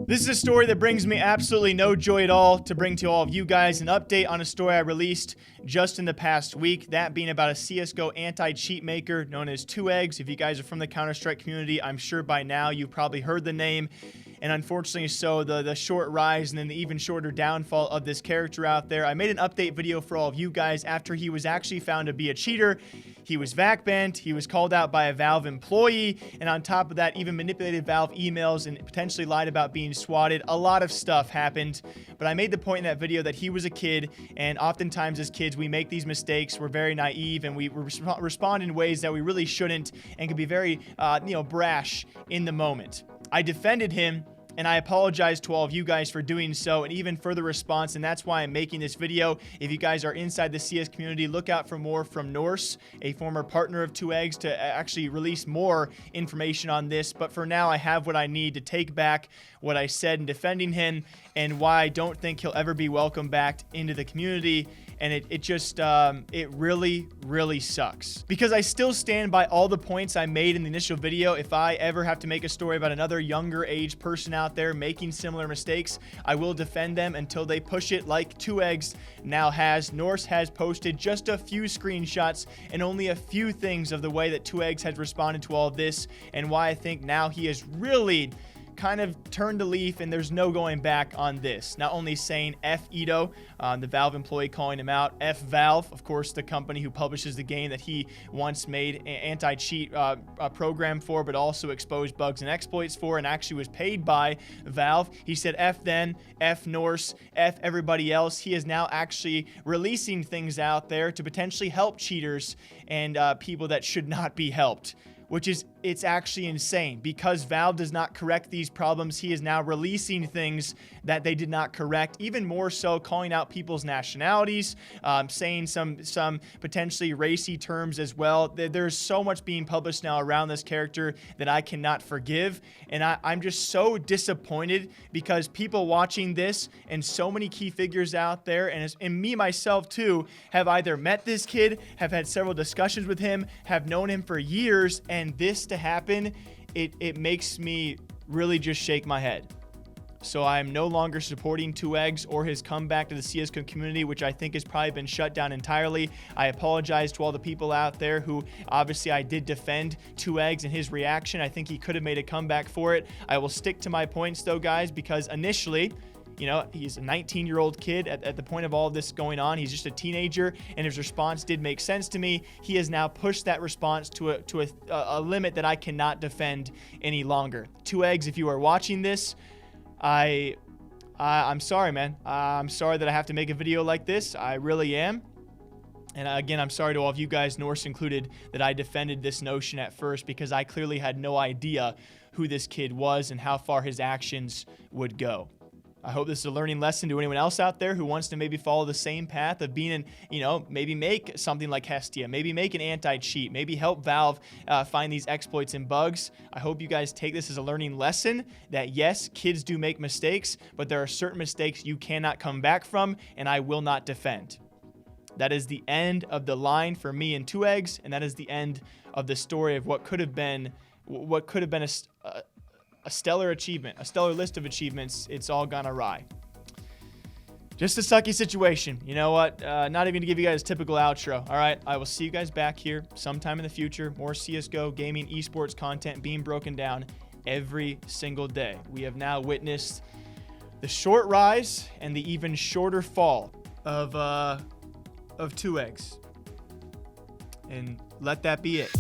This is a story that brings me absolutely no joy at all to bring to all of you guys. An update on a story I released just in the past week, that being about a CSGO anti-cheat maker known as 2eggs. If you guys are from the Counter-Strike community, I'm sure by now you've probably heard the name. And unfortunately so, the short rise and then the even shorter downfall of this character out there. I made an update video for all of you guys after he was actually found to be a cheater. He was VAC banned, he was called out by a Valve employee, and on top of that, even manipulated Valve emails and potentially lied about being swatted. A lot of stuff happened, but I made the point in that video that he was a kid, and oftentimes as kids, we make these mistakes. We're very naive, and we respond in ways that we really shouldn't, and can be very, brash in the moment. I defended him, and I apologize to all of you guys for doing so, and even further response, and that's why I'm making this video. If you guys are inside the CS community, look out for more from Norse, a former partner of 2eggs, to actually release more information on this. But for now, I have what I need to take back what I said in defending him, and why I don't think he'll ever be welcomed back into the community. And it really sucks, because I still stand by all the points I made in the initial video. If I ever have to make a story about another younger age person out there making similar mistakes, I will defend them until they push it like 2eggs now has. Norse has posted just a few screenshots and only a few things of the way that 2eggs has responded to all of this, and why I think now he is really kind of turned a leaf and there's no going back on this. Not only saying F Ito, the Valve employee calling him out, F Valve, of course, the company who publishes the game that he once made an anti-cheat program for, but also exposed bugs and exploits for, and actually was paid by Valve. He said F them, F Norse, F everybody else. He is now actually releasing things out there to potentially help cheaters and people that should not be helped, which is, it's actually insane. Because Valve does not correct these problems, he is now releasing things that they did not correct. Even more so, calling out people's nationalities, saying some potentially racy terms as well. There's so much being published now around this character that I cannot forgive. And I'm just so disappointed, because people watching this and so many key figures out there, and me myself too, have either met this kid, have had several discussions with him, have known him for years, and this to happen, it makes me really just shake my head. So I am no longer supporting 2eggs or his comeback to the CSGO community, which I think has probably been shut down entirely. I apologize to all the people out there who, obviously, I did defend 2eggs and his reaction. I think he could have made a comeback for it. I will stick to my points though, guys, because initially, you know, he's a 19-year-old kid at the point of all of this going on. He's just a teenager, and his response did make sense to me. He has now pushed that response to a limit that I cannot defend any longer. 2eggs, if you are watching this, I'm sorry, man. I'm sorry that I have to make a video like this. I really am. And again, I'm sorry to all of you guys, Norse included, that I defended this notion at first, because I clearly had no idea who this kid was and how far his actions would go. I hope this is a learning lesson to anyone else out there who wants to maybe follow the same path of being maybe make something like Hestia, maybe make an anti-cheat, maybe help Valve find these exploits and bugs. I hope you guys take this as a learning lesson that yes, kids do make mistakes, but there are certain mistakes you cannot come back from, and I will not defend. That is the end of the line for me and 2eggs, and that is the end of the story of what could have been a stellar achievement, a stellar list of achievements. It's all gone awry. Just a sucky situation. You know what? Not even to give you guys a typical outro. All right, I will see you guys back here sometime in the future. More CSGO, gaming, esports content being broken down every single day. We have now witnessed the short rise and the even shorter fall of 2eggs. And let that be it.